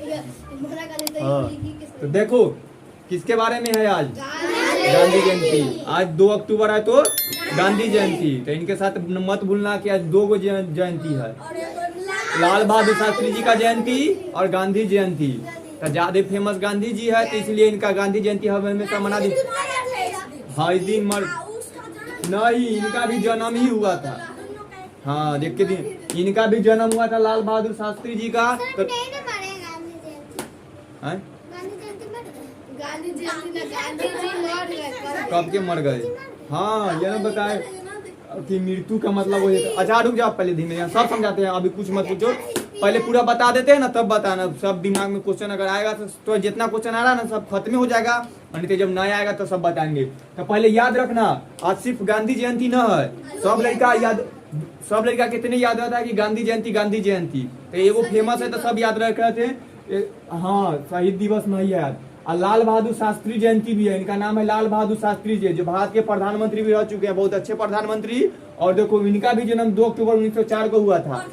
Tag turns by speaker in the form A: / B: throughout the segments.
A: हाँ, तो देखो किसके बारे में है आज? गांधी जयंती। आज 2 अक्टूबर है तो गांधी जयंती। तो इनके साथ मत भूलना कि आज 2 गो जयंती है, लाल बहादुर शास्त्री जी का जयंती और गांधी जयंती। तो ज्यादा फेमस गांधी जी है तो इसलिए इनका गांधी जयंती हमेशा मना दी। हाँ, इस दिन नहीं, इनका भी जन्म ही हुआ था। हाँ, देख के दिन इनका भी जन्म हुआ था लाल बहादुर शास्त्री जी का। तो कब के मर गए? हाँ, ये ना बताए कि मृत्यु का मतलब वही। अच्छा रुक जाओ, पहले धीमे यहाँ सब समझाते हैं, अभी कुछ मत पूछो, पहले पूरा बता देते हैं ना तब बताना। सब दिमाग में क्वेश्चन अगर आएगा तो जितना क्वेश्चन आ रहा है ना सब खत्म हो जाएगा, और नहीं तो जब नया आएगा तो सब बताएंगे। तो पहले याद रखना, आज सिर्फ गांधी जयंती न है, सब लड़का कितने याद रहता है कि गांधी जयंती गांधी जयंती। तो ये वो फेमस है तो सब याद रख रहे थे। हाँ, शहीद दिवस नहीं है याद। और लाल बहादुर शास्त्री जयंती भी है। इनका नाम है लाल बहादुर शास्त्री जी, जो भारत के प्रधानमंत्री भी रह चुके हैं, बहुत अच्छे प्रधानमंत्री। और देखो इनका भी जन्म 2 अक्टूबर 1904 को हुआ था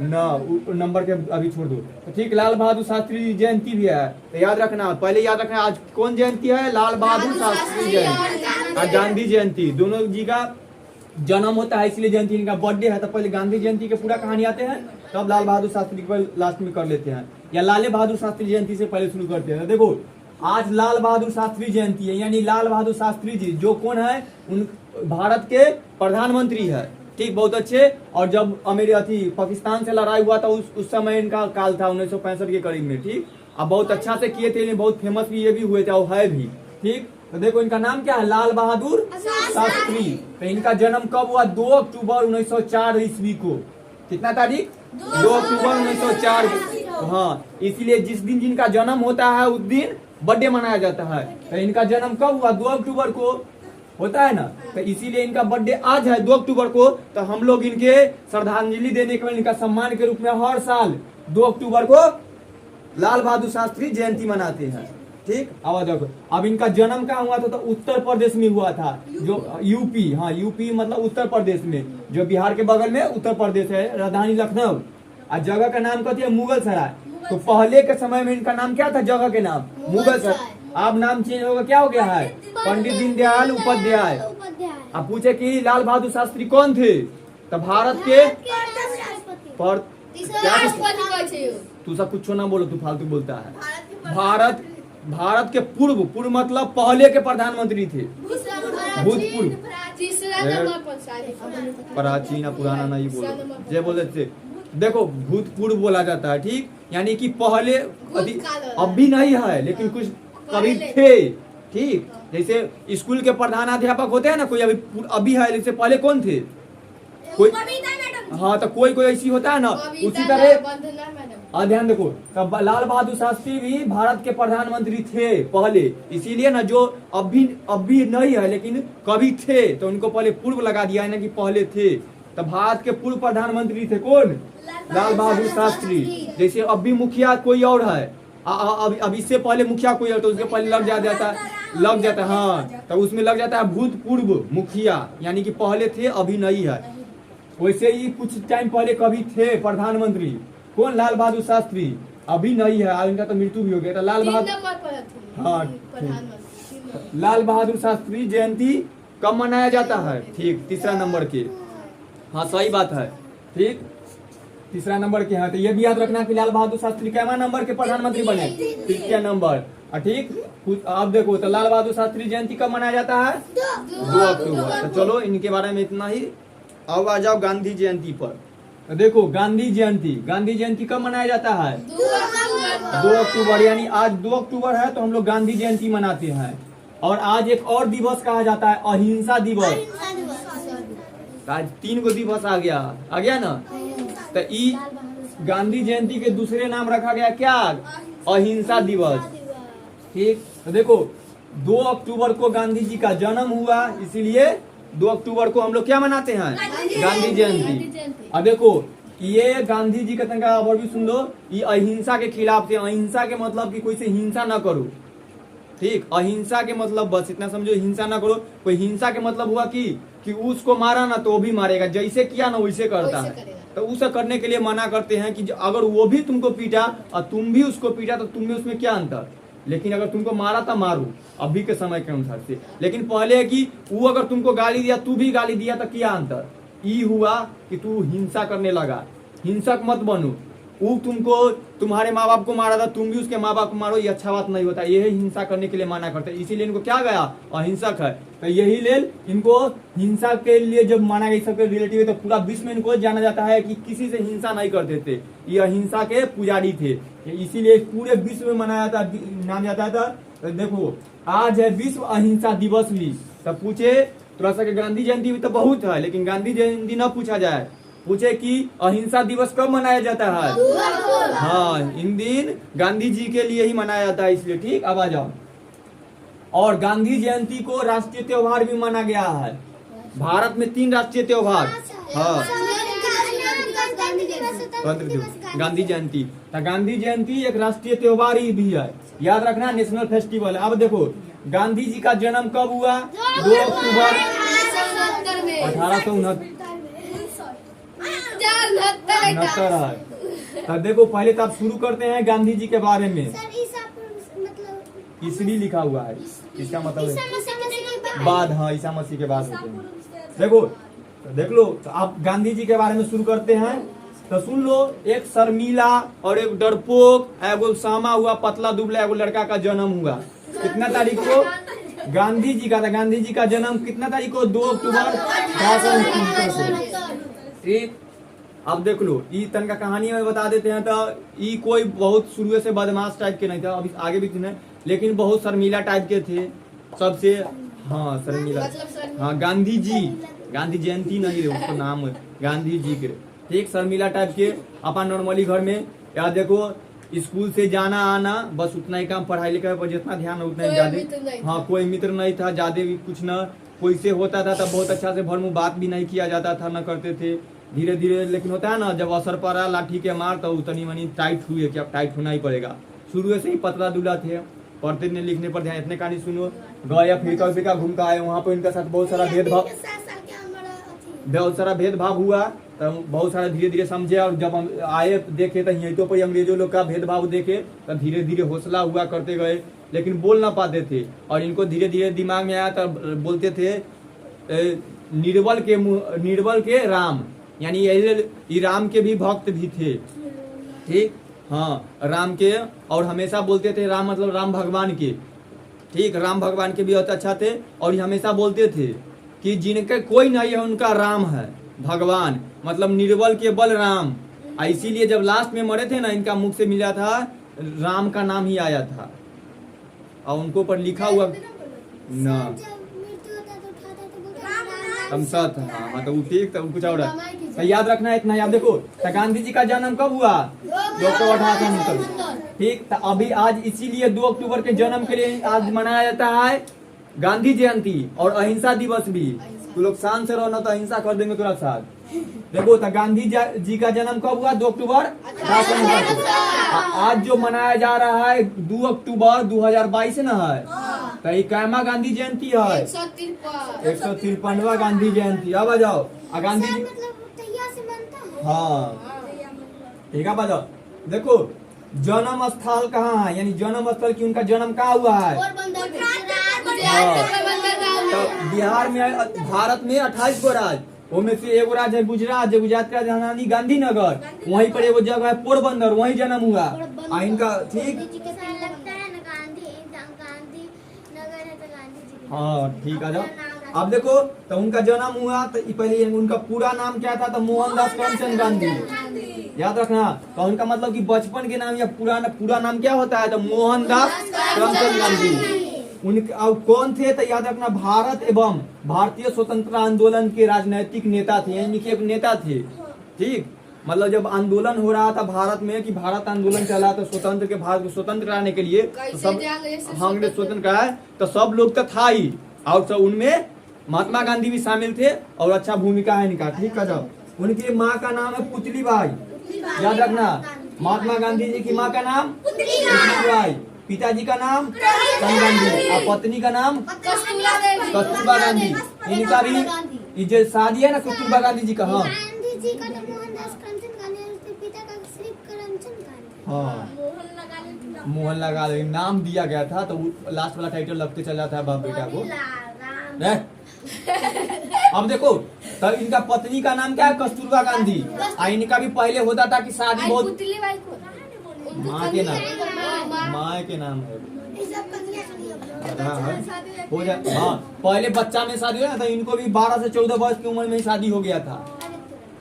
A: ना, नंबर के अभी छोड़ दो। तो ठीक, लाल बहादुर शास्त्री जयंती भी है, तो याद रखना, पहले याद रखना आज कौन जयंती है? लाल बहादुर शास्त्री जयंती और गांधी जयंती, दोनों जी का जन्म होता है इसलिए जयंती इनका बर्थडे है। तो पहले गांधी जयंती के पूरा कहानी आते हैं, तब लाल बहादुर शास्त्री को लास्ट में कर लेते हैं, या लाल बहादुर शास्त्री जयंती से पहले शुरू करते हैं। देखो आज लाल बहादुर शास्त्री जयंती है, यानी लाल बहादुर शास्त्री जी जो कौन है? उन भारत के प्रधानमंत्री है, ठीक, बहुत अच्छे। और जब पाकिस्तान से लड़ाई हुआ था उस समय इनका काल था 1965 के करीब में, ठीक। अब बहुत अच्छा से किए थे, बहुत फेमस भी ये भी हुए थे और है भी, ठीक। तो देखो इनका नाम क्या है? लाल बहादुर शास्त्री। तो इनका जन्म कब हुआ? 2 अक्टूबर 1904 ईस्वी को। कितना तारीख? 2 अक्टूबर 1904। हाँ, इसीलिए जिस दिन जिनका जन्म होता है उस दिन बर्थडे मनाया जाता है। तो इनका जन्म कब हुआ? 2 अक्टूबर को होता है ना, तो इसीलिए इनका बर्थडे आज है 2 अक्टूबर को। तो हम लोग इनके श्रद्धांजलि देने के लिए इनका सम्मान के रूप में हर साल 2 अक्टूबर को लाल बहादुर शास्त्री जयंती मनाते हैं, ठीक। अब देखो, अब इनका जन्म कहाँ हुआ था? तो उत्तर प्रदेश में हुआ था, जो यूपी। हाँ, यूपी मतलब उत्तर प्रदेश में, जो बिहार के बगल में उत्तर प्रदेश है, राजधानी लखनऊ। और जगह का नाम कहती है मुगल सराय। तो पहले के समय में इनका नाम क्या था? जगह के नाम मुगल सराय। अब नाम चेंज होगा, क्या हो गया है? पंडित दीनदयाल उपाध्याय। अब पूछे कि लाल बहादुर शास्त्री कौन थे? तो भारत के तू सब कुछ ना बोलो, तू फालतू बोलता है। भारत के पूर्व मतलब पहले के प्रधानमंत्री थे, भूतपूर्व। प्राचीन पुराना नहीं बोलो, जे बोले थे। देखो भूतपूर्व बोला जाता है, ठीक, यानी कि पहले, अब भी नहीं है लेकिन कुछ कभी थे, ठीक। जैसे स्कूल के प्रधानाध्यापक होते हैं ना, कोई अभी है, जैसे पहले कौन थे? कोई, हाँ, तो कोई ऐसी होता है ना, उसी तरह। ध्यान देखो, तब लाल बहादुर शास्त्री भी भारत के प्रधानमंत्री थे पहले, इसीलिए ना जो अभी नहीं है लेकिन कभी थे, तो उनको पहले पूर्व लगा दिया है ना कि पहले थे। तो भारत के पूर्व प्रधानमंत्री थे कौन? लाल बहादुर शास्त्री। जैसे अभी मुखिया कोई और है, अब इससे पहले मुखिया कोई और, तो उसके पहले लग जाता है। हाँ, तो उसमें लग जाता है भूतपूर्व मुखिया, यानी कि पहले थे अभी नहीं है। वैसे ही कुछ टाइम पहले कभी थे प्रधानमंत्री, कौन? लाल बहादुर शास्त्री। अभी नहीं है, इनका तो मृत्यु भी हो गया था। लाल बहादुर शास्त्री जयंती कब मनाया जाता है? ठीक, तीसरा नंबर के। हाँ, सही बात है, ठीक, तीसरा नंबर के। हाँ, तो ये भी याद रखना कि लाल बहादुर शास्त्री क्या नंबर के प्रधानमंत्री बने? तृतीय नंबर, ठीक। अब देखो, तो लाल बहादुर शास्त्री जयंती कब मनाया जाता है? 2 अक्टूबर। तो चलो इनके बारे में इतना ही। अब आ जाओ गांधी जयंती पर। तो देखो गांधी जयंती कब मनाया जाता है? 2 अक्टूबर, यानी आज 2 अक्टूबर है तो हम लोग गांधी जयंती मनाते हैं। और आज एक और दिवस कहा जाता है, अहिंसा दिवस। आज 3 गो दिवस आ गया ना। तो ई गांधी जयंती के दूसरे नाम रखा गया क्या? अहिंसा दिवस, ठीक। तो देखो 2 अक्टूबर को गांधी जी का जन्म हुआ, इसीलिए 2 अक्टूबर को हम लोग क्या मनाते हैं? गांधी जयंती। अब देखो ये गांधी जी का तंगा और भी सुन लो, ये अहिंसा के खिलाफ थे। अहिंसा के मतलब कि कोई से हिंसा न करो, ठीक। अहिंसा के मतलब बस इतना समझो, हिंसा ना करो। कोई हिंसा के मतलब हुआ कि उसको मारा ना तो वो भी मारेगा, जैसे किया ना वैसे करता है, तो उसे करने के लिए मना करते हैं कि अगर वो भी तुमको पीटा और तुम भी उसको पीटा तो तुम में उसमें क्या अंतर। लेकिन अगर तुमको मारा तो मारो अभी के समय के अनुसार से, लेकिन पहले है कि वो अगर तुमको गाली दिया तू भी गाली दिया तो क्या अंतर। ये हुआ कि तू हिंसा करने लगा, हिंसक मत बनो। वो तुमको तुम्हारे माँ बाप को मारा था तुम भी उसके माँ बाप को मारो, ये अच्छा बात नहीं होता। यही हिंसा करने के लिए माना करते हैं, इसीलिए इनको क्या गया अहिंसक है। तो यही लेल इनको हिंसा के लिए जब माना गया सबके रिलेटिव, तो पूरा विश्व में इनको जाना जाता है कि किसी से हिंसा नहीं करते थे, ये अहिंसा के पुजारी थे, इसीलिए पूरे विश्व में मनाया जाता नाम जाता था। तो देखो आज है विश्व अहिंसा दिवस भी। तब पूछे थोड़ा सा गांधी जयंती भी तो बहुत है, लेकिन गांधी जयंती न पूछा जाए, पूछे कि अहिंसा दिवस कब मनाया जाता है। हाँ, इन दिन गांधी जी के लिए ही मनाया जाता है, इसलिए ठीक। अब आ जाओ। और गांधी जयंती को राष्ट्रीय त्योहार भी माना गया है। भारत में 3 राष्ट्रीय त्योहार। हाँ, स्वतंत्र दिवस, गांधी जयंती। तो गांधी जयंती एक राष्ट्रीय त्योहार ही भी है, याद रखना, नेशनल फेस्टिवल है। अब देखो गांधी जी का जन्म कब हुआ, 2 अक्टूबर 1869 है। तब देखो पहले तो आप शुरू करते हैं गांधी जी के बारे में। ईसवी लिखा हुआ है, इसका मतलब है बाद। हाँ, ईसा मसीह के बाद होते हैं। देखो देख लो, तो आप गांधी जी के बारे में शुरू करते हैं तो सुन लो। एक शर्मीला और एक डरपोक, एगो सामा हुआ पतला दुबला एगो लड़का का जन्म हुआ। कितना तारीख को, गांधी जी का था। गांधी जी का जन्म कितना तारीख को, 2 अक्टूबर 1869 को। ठीक। अब देख लो, ई तन का कहानी में बता देते हैं। तो ई कोई बहुत शुरू से बदमाश टाइप के नहीं था, अभी आगे भी थे, लेकिन बहुत शर्मीला टाइप के थे सबसे। हाँ, शर्मीला। हाँ, गांधी जी, गांधी जयंती नहीं रहे उसको नाम गांधी जी के। ठीक, शर्मीला टाइप के। अपन नॉर्मली घर में याद देखो, स्कूल से जाना आना बस उतना ही काम, पढ़ाई लिखाई पर जितना ध्यान उतना ही ज्यादा। हाँ, कोई मित्र नहीं था, ज्यादा भी कुछ न कोई से होता था तब बहुत अच्छा से भर में बात भी नहीं किया जाता था, न करते थे। धीरे धीरे लेकिन होता है ना, जब असर पड़ा लाठी के मार तो उतनी मनी टाइट हुई है कि अब टाइट होना ही पड़ेगा। शुरू से ही पतला दुला थे, पढ़ते ने लिखने पर ध्यान। इतने कहानी सुनो, गए अफ्रीका घूम कर आए, वहाँ पर इनके साथ बहुत सारा भेदभाव हुआ। तो बहुत सारा धीरे धीरे समझे, और जब हम आए देखे तो यहीं पर अंग्रेजों लोग का भेदभाव देखे तो धीरे धीरे हौसला हुआ करते गए, लेकिन बोल ना पाते थे। और इनको धीरे धीरे दिमाग में आया तो बोलते थे निर्बल के राम, यानी ये राम के भी भक्त भी थे। ठीक। हाँ, राम के, और हमेशा बोलते थे राम मतलब राम भगवान के। ठीक, राम भगवान के भी बहुत अच्छा थे। और ये हमेशा बोलते थे कि जिनके कोई नहीं है उनका राम है भगवान, मतलब निर्बल के बल राम। इसीलिए जब लास्ट में मरे थे ना, इनका मुख से मिला था राम का नाम ही आया था, और उनको पर लिखा हुआ ना हम साथ। हाँ, तो ठीक, तो कुछ और तो याद रखना इतना। याद देखो, तो गांधी जी का जन्म कब हुआ, 2 अक्टूबर 1869। ठीक, तो अभी आज इसीलिए 2 अक्टूबर के जन्म के लिए आज मनाया जाता है गांधी जयंती और अहिंसा दिवस भी। तू लोग शांत से रहो ना तो अहिंसा कर देंगे तुरंत साथ। देखो, तो गांधी जी का जन्म कब हुआ, 2 अक्टूबर 1869। आज जो मनाया जा रहा है 2 अक्टूबर 2022 ना है, तो ये कैमा गांधी जयंती है, 153वां गांधी जयंती। अब आ जाओ, गांधी जी। हाँ, ठीक है, बताओ। देखो जन्म स्थल कहाँ है, यानी जन्म स्थल की उनका जन्म कहाँ हुआ है। तो बिहार में, भारत में 28 गो राज्य, उनमें से एगो राज्य है गुजरात, जो गुजरात का राजधानी गांधीनगर, वहीं पर एगो जगह है पोरबंदर, वहीं जन्म हुआ इनका। ठीक। हाँ, ठीक है। अब देखो, तो उनका जन्म हुआ तो पहले उनका पूरा नाम क्या था, तो मोहनदास करमचंद गांधी। याद रखना। तो उनका मतलब कि बचपन के नाम या पूरा नाम क्या होता है, तो मोहनदास करमचंद गांधी। उनके अब कौन थे, तो याद रखना, भारत एवं भारतीय स्वतंत्रता आंदोलन के राजनीतिक नेता थे, यानी कि एक नेता थे। ठीक, मतलब जब आंदोलन हो रहा था भारत में कि भारत आंदोलन चला, तो स्वतंत्र के भारत को स्वतंत्र कराने के लिए तो सब हमने स्वतंत्र कराया, तो सब लोग तो था ही, और सब उनमें महात्मा गांधी भी शामिल थे, और अच्छा भूमिका है इनका। ठीक है। जब उनकी माँ का नाम है पुतली बाई, याद रखना, महात्मा गांधी जी की माँ का नाम पुतली बाई, पिताजी का नाम गांधी और पत्नी का नाम कस्तूरबा गांधी। इनका भी जो शादी है ना कस्तूरबा गांधी जी का। हाँ, हाँ मोहन लगा ले नाम दिया गया था, तो लास्ट वाला टाइटल लगते चल जाता है बाप बेटा को। अब देखो तो इनका पत्नी का नाम क्या है, कस्तूरबा गांधी। इनका भी पहले होता था कि शादी बहुत माँ के नाम है हो जाए। हाँ पहले बच्चा में शादी हुआ ना, तो इनको भी 12 से 14 वर्ष की उम्र में ही शादी हो गया था।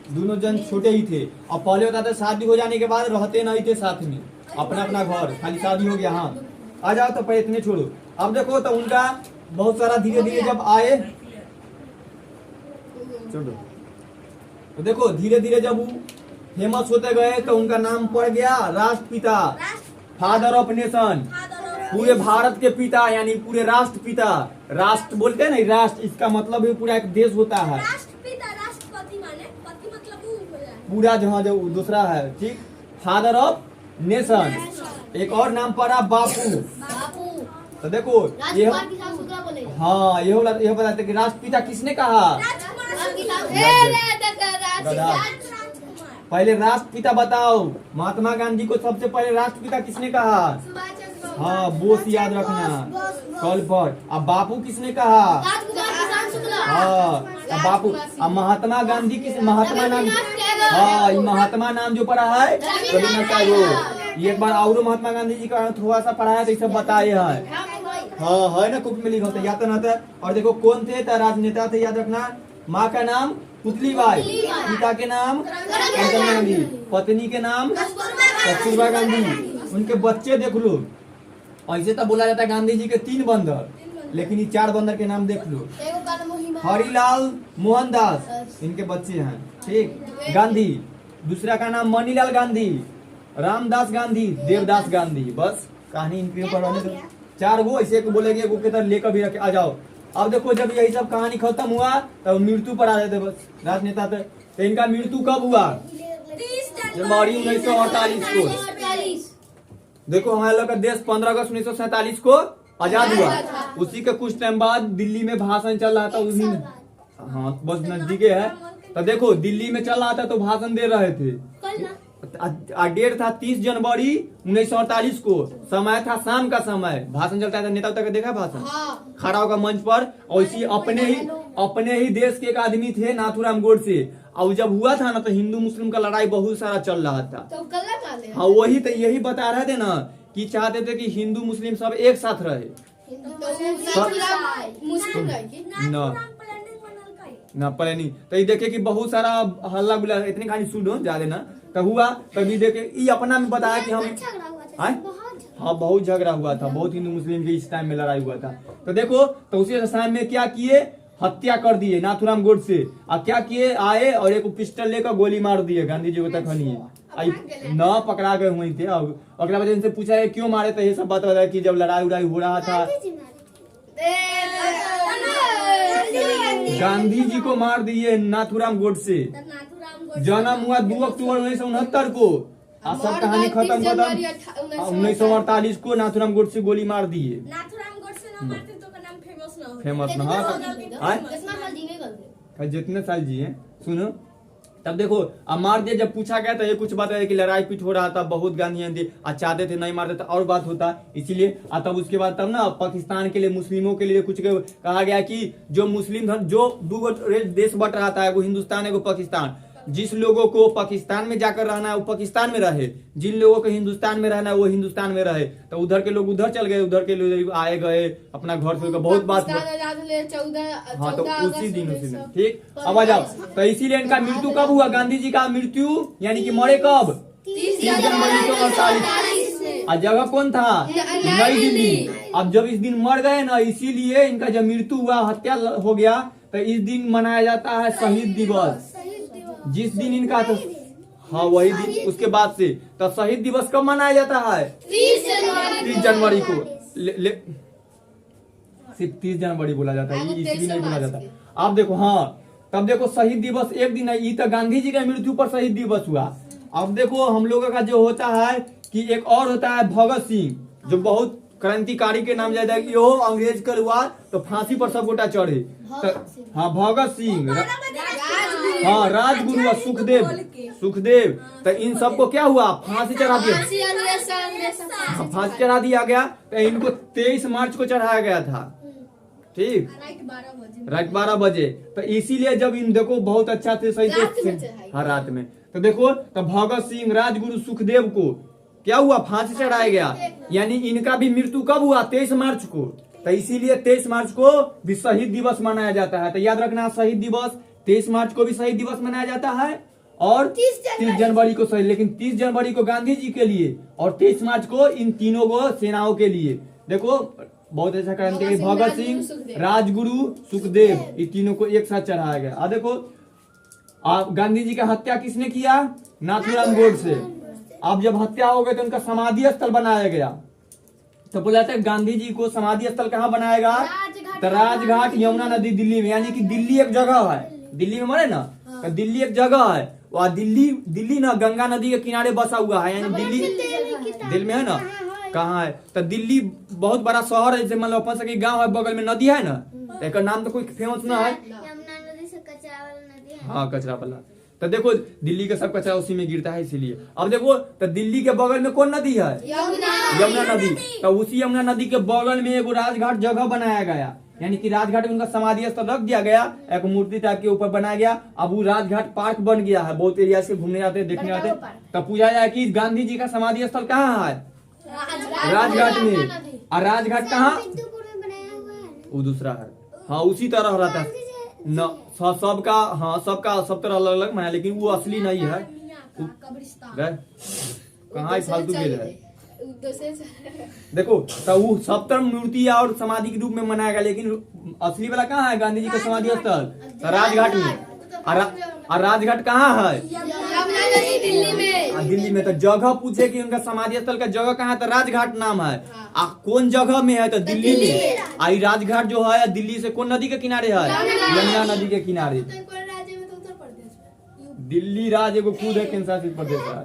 A: दोनों जन छोटे ही थे। और पहले होता था शादी हो जाने के बाद रहते नहीं थे साथ में, अपना अपना घर, खाली शादी हो गया। हाँ आ जाओ तो पहले इतने छोड़ो। अब देखो तो उनका बहुत सारा धीरे धीरे जब आए, छोड़ो तो देखो धीरे धीरे जब वो फेमस होते गए तो उनका नाम पड़ गया राष्ट्रपिता, फादर ऑफ नेशन, पूरे भारत के पिता यानी पूरे राष्ट्रपिता। राष्ट्र बोलते हैं ना, राष्ट्र इसका मतलब है पूरा एक देश होता है, पूरा जहाँ जो दूसरा है, ठीक। फादर ऑफ नेशन, एक और नाम पड़ा बापू। तो देखो ये हाँ ये बताते कि राष्ट्रपिता किसने कहा, पहले राष्ट्रपिता बताओ, महात्मा गांधी को सबसे पहले राष्ट्रपिता किसने कहा। हाँ बोस याद रखना कॉल पर। अब बापू किसने कहा, हाँ अब बापू। अब महात्मा गांधी किस, महात्मा नाम, हाँ महात्मा नाम जो पढ़ा है रविन्द्रनाथ टैगोर। एक बार और महात्मा गांधी जी का थोड़ा सा पढ़ा है तो सब बताए है। हाँ है ना, कुछ में लिखा होता याद रहता है। और देखो कौन थे, तो राजनेता थे, याद रखना। माँ का नाम पुतलीबाई, पिता के नाम करमचंद गांधी, पत्नी के नाम कस्तूरबा गांधी। उनके बच्चे देख लो, ऐसे तो बोला जाता है गांधी जी के 3 बंदर, लेकिन ये 4 बंदर के नाम देख लो। हरिलाल मोहनदास इनके बच्चे हैं, ठीक। गांधी, दूसरा का नाम मनीलाल गांधी, रामदास गांधी, देवदास गांधी। बस कहानी इनके ऊपर 4 गो ऐसे बोलेंगे, एगो के तरह लेकर भी रखे। आ जाओ अब देखो जब यही सब कहानी खत्म हुआ तब मृत्यु पर आ जाते बस राजनेता थे। तो इनका मृत्यु कब हुआ, जनवरी 1948 को। देखो हमारे लोग का देश 15 अगस्त 1947 को आजाद हुआ। उसी के कुछ टाइम बाद दिल्ली में भाषण चल रहा था उस दिन, हाँ बस नजदीके है। तो देखो दिल्ली में चल रहा था तो भाषण दे रहे थे। डेट था 30 जनवरी 1948 को, समय था शाम का समय, भाषण चलता था। नेता तक देखा भाषण, खड़ा होगा मंच पर। और इसी अपने ही देश के एक आदमी थे नाथूराम गोडसे। और जब हुआ था ना तो हिंदू मुस्लिम का लड़ाई बहुत सारा चल रहा था। हाँ वही तो यही बता रहे थे ना कि चाहते थे कि हिंदू मुस्लिम सब एक साथ रहे। ना पहले नहीं तो ये देखे कि बहुत सारा हल्ला गुल्ला, इतनी कहानी सुनो ज्यादा ना। तो हुआ तभी देखे ये अपना में बताया कि हम हाँ बहुत झगड़ा हुआ था, बहुत हिंदू मुस्लिम के इस टाइम में लड़ाई हुआ था। तो देखो तो उसी टाइम में क्या किए, हत्या कर दिए नाथूराम गोडसे। और क्या किए, आए और एक पिस्टल लेकर गोली मार दिए गांधी जी को तक न पकड़ा गए हुए थे। अब अगला वजह से पूछा है क्यों मारे, तो ये सब बात बताया कि जब लड़ाई उड़ाई हो रहा था गांधी जी को मार दिए नाथूराम गोडसे। जन्म हुआ 2 अक्टूबर 1969 को। सब कहानी खत्म 1948 को नाथूराम गोडसे गोली मार दिए। फेमस ना जितने साल जी हैं सुनो। तब देखो अब मार दिया। जब पूछा गया तो ये कुछ बात है कि लड़ाई पीट हो रहा था, बहुत गांधी थी, चाहते थे नहीं मारते तो और बात होता, इसीलिए। तब उसके बाद तब ना पाकिस्तान के लिए, मुस्लिमों के लिए कुछ कहा गया कि जो मुस्लिम जो 2 देश बट रहा था, वो हिंदुस्तान है वो पाकिस्तान। जिस लोगों को पाकिस्तान में जाकर रहना है वो पाकिस्तान में रहे, जिन लोगों को हिंदुस्तान में रहना है वो हिंदुस्तान में रहे। तो उधर के लोग उधर चल गए, उधर के लोग आए गए अपना घर से। बहुत बात हाँ तो उसी दिन ठीक। अब आ जाओ तो इसीलिए इनका मृत्यु कब हुआ, गांधी जी का मृत्यु यानी कि मरे कब, 30 जनवरी 1948। और जगह कौन था, नई दिल्ली। अब जब इस दिन मर गए ना, इसीलिए इनका जब मृत्यु हुआ, हत्या हो गया, तो इस दिन मनाया जाता है शहीद दिवस। जिस दिन इनका तो हाँ वही दिन, उसके बाद से तो शहीद दिवस कब मनाया जाता है, 30 जनवरी को। सिर्फ 30 जनवरी बोला जाता है, ईस्वी नहीं बोला जाता। आप देखो हाँ तब देखो शहीद दिवस एक दिन है, ये तो गांधी जी के मृत्यु पर शहीद दिवस हुआ। अब देखो हम लोगों का जो होता है कि एक और होता है भगत सिंह, जो बहुत क्रांतिकारी के नाम जाता है कि वो अंग्रेज कर हुआ तो फांसी पर सब गोटा चढ़े। हाँ भगत सिंह हाँ राजगुरु और सुखदेव तो इन सबको क्या हुआ, फांसी चढ़ा दिया। फांसी चढ़ा दिया गया। तो इनको 23 मार्च को चढ़ाया गया था, ठीक, रात 12 बजे। तो इसीलिए जब इन देखो बहुत अच्छा थे, सही थे, हाँ रात में। तो देखो तो भगत सिंह, राजगुरु, सुखदेव को क्या हुआ, फांसी चढ़ाया गया। यानी इनका भी मृत्यु कब हुआ, 23 मार्च को। तो इसीलिए 23 मार्च को भी शहीद दिवस मनाया जाता है। तो याद रखना, शहीद दिवस 23 मार्च को भी शहीद दिवस मनाया जाता है और 30 जनवरी को शहीद। लेकिन 30 जनवरी को गांधी जी के लिए और 23 मार्च को इन तीनों को सेनाओं के लिए। देखो बहुत अच्छा क्रांति, भगत सिंह, राजगुरु, सुखदेव, ये तीनों को एक साथ चढ़ाया गया। अब देखो गांधी जी का हत्या किसने किया, नाथूराम गोडसे। अब जब हत्या हो गई तो उनका समाधि स्थल बनाया गया। तो बोला था गांधी जी को समाधि स्थल कहाँ बनाएगा, तो राजघाट, यमुना नदी, दिल्ली में। यानी कि दिल्ली एक जगह है, दिल्ली में मरे ना, तो दिल्ली एक जगह है। वह दिल्ली ना गंगा नदी के किनारे बसा हुआ है। यानी दिल्ली में है ना, कहाँ है, तो दिल्ली बहुत बड़ा शहर है। जैसे मान लो अपन सके गाँव है, बगल में नदी है ना, तो एक नाम तो कोई फेमस ना है, हाँ कचरा वाला। तो देखो दिल्ली का सब कचरा उसी में गिरता है, इसीलिए। अब देखो तो दिल्ली के बगल में कौन नदी है, यमुना नदी। तो उसी यमुना नदी के बगल में एगो राजघाट जगह बनाया गया। यानी कि राजघाट में उनका समाधि स्थल रख दिया गया, एक मूर्ति टाइप के ऊपर बनाया गया। अब वो राजघाट पार्क बन गया है, बहुत एरिया से घूमने आते हैं, देखने आते हैं। तब पूछा जाए कि गांधी जी का समाधि स्थल कहाँ है, राजघाट में। और राजघाट कहाँ, वो दूसरा है, हाँ उसी तरह रहता है न, सबका, हाँ सबका सब तरह अलग अलग मना, लेकिन वो असली नहीं है। कहाँ फालतू गेल है। देखो तो वो सब तरह मूर्ति और समाधि के रूप में मनाया गया, लेकिन असली वाला कहाँ है, गांधी जी का समाधि स्थल तो राजघाट में। और राजघाट कहाँ है, दिल्ली में। तो जगह पूछे कि उनका समाधि स्थल का जगह कहाँ है, तो राजघाट नाम है। कौन जगह में है, तो दिल्ली में। आई राजघाट जो है दिल्ली से कौन नदी के किनारे है, यमुना नदी के किनारे। दिल्ली राज्य को खुद है, केंद्र शासित प्रदेश है।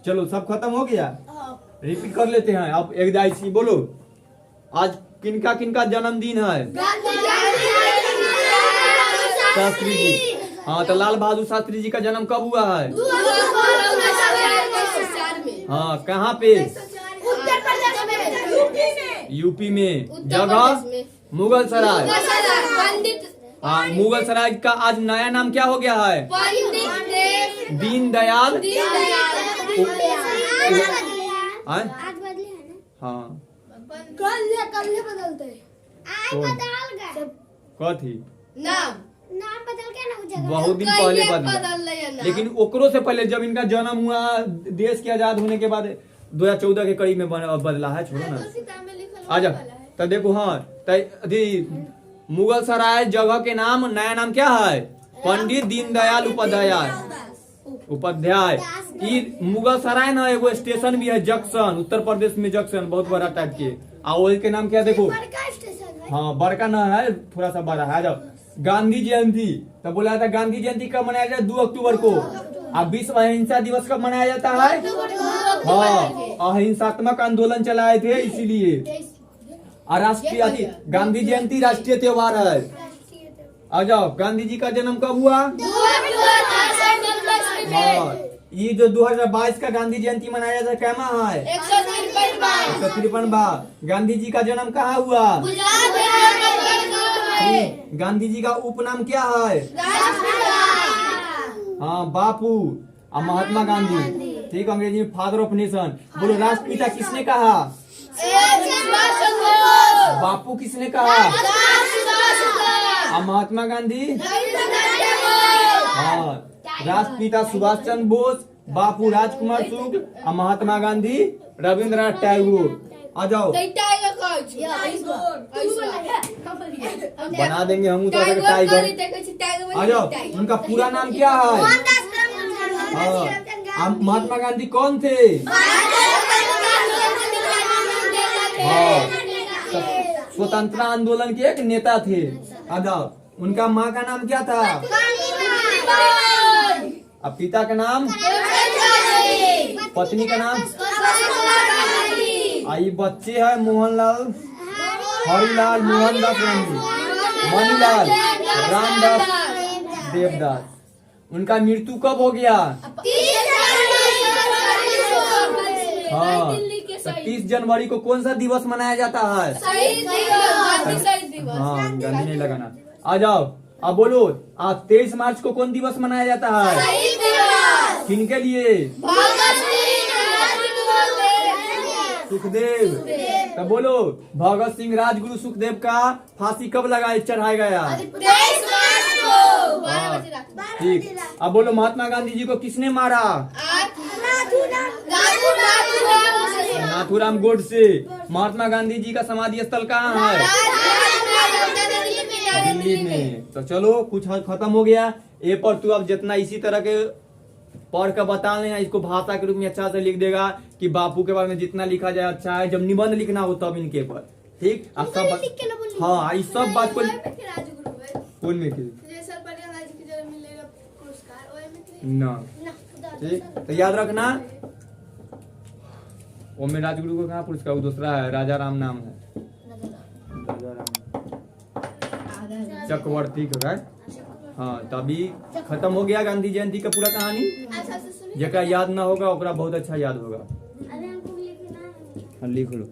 A: चलो सब खत्म हो गया, रिपीट कर लेते हैं। आप एक दाई बोलो, आज किनका किनका जन्मदिन है, शास्त्री जी। हाँ तो लाल बहादुर शास्त्री जी का जन्म कब हुआ है, हाँ कहाँ पे, यूपी में। जगह मुगल सराय। हाँ मुगल सराय का आज नया नाम क्या हो गया है, दीनदयाल। हाँ कथी
B: नाम बदल के ना,
A: बहुत दिन पहले बदला, लेकिन ओकरो से पहले जब इनका जन्म हुआ देश के आजाद होने के बाद 2014 के करीब में बदला है। छोड़ो ना, आ जाओ। तो देखो हाँ मुगल सराय जगह के नाम, नया नाम क्या है, पंडित दीनदयाल उपाध्याय। मुगल सराय ना एगो स्टेशन भी है, जंक्शन, उत्तर प्रदेश में जंक्शन बहुत बड़ा टाइप के। और के नाम क्या देखो, हाँ बड़का ना है, थोड़ा सा बड़ा है। आ जाओ गांधी जयंती। तो बोला था गांधी जयंती कब मनाया जाता है, 2 अक्टूबर को। अब विश्व अहिंसा दिवस कब मनाया जाता है, हाँ अहिंसात्मक आंदोलन चलाए थे इसीलिए। और राष्ट्रीय गांधी जयंती राष्ट्रीय त्योहार है। आ जाओ गांधी जी का जन्म कब हुआ, हाँ ये जो 2022 का गांधी जयंती मनाया जाता है कैमा है, 153। गांधी जी का जन्म कहाँ हुआ, गांधी जी का उपनाम क्या है, हाँ बापू। और महात्मा गांधी, ठीक, अंग्रेजी में फादर ऑफ नेशन। बोलो राष्ट्रपिता किसने कहा, बापू किसने कहा, और महात्मा गांधी, हाँ राष्ट्रपिता सुभाष चंद्र बोस, बापू राजकुमार शुक्ल, और महात्मा गांधी रविंद्रनाथ टैगोर। आ जाओ बना देंगे हम टाइगर। आ जाओ उनका पूरा नाम क्या है, हाँ महात्मा गांधी कौन थे, हाँ स्वतंत्रता आंदोलन के एक नेता थे। आ जाओ उनका माँ का नाम क्या था, अब पिता का नाम, पत्नी का नाम, आई बच्चे है मोहनलाल, हरिलाल, मोहनदास गांधी, मणिलाल, रामदास, देवदास। उनका मृत्यु कब हो गया? हाँ, 30 जनवरी को कौन सा दिवस मनाया जाता है? हाँ, गांधी नहीं लगाना। आ जाओ, अब बोलो, आज 23 मार्च को कौन दिवस मनाया जाता है? किनके लिए? सुखदेव। तो बोलो, भगत सिंह राजगुरु सुखदेव का फांसी कब लगाया चढ़ाया गया? हाँ, ठीक। अब बोलो, महात्मा गांधी जी को किसने मारा? नाथूराम गोडसे। महात्मा गांधी जी का समाधि स्थल कहाँ है? दिल्ली में। तो चलो, कुछ खत्म हो गया। ए पर तू अब जितना इसी तरह के पढ़ कर बता लेना, इसको भाषा के रूप में अच्छा से लिख देगा कि बापू के बारे में जितना लिखा जाए अच्छा है। जब निबंध लिखना हो तब इनके पर, ठीक। अब सब हाँ, इस सब बात को कौन में ना, ठीक। तो याद रखना, वो में राजगुरु को कहाँ पुरस्कार? वो दूसरा है, राजा राम नाम है, राजा राम चक्रवर्ती का है। हाँ, तभी खत्म हो गया गांधी जयंती का पूरा कहानी। जरा याद ना होगा ओकरा बहुत अच्छा याद होगा। लिख लो।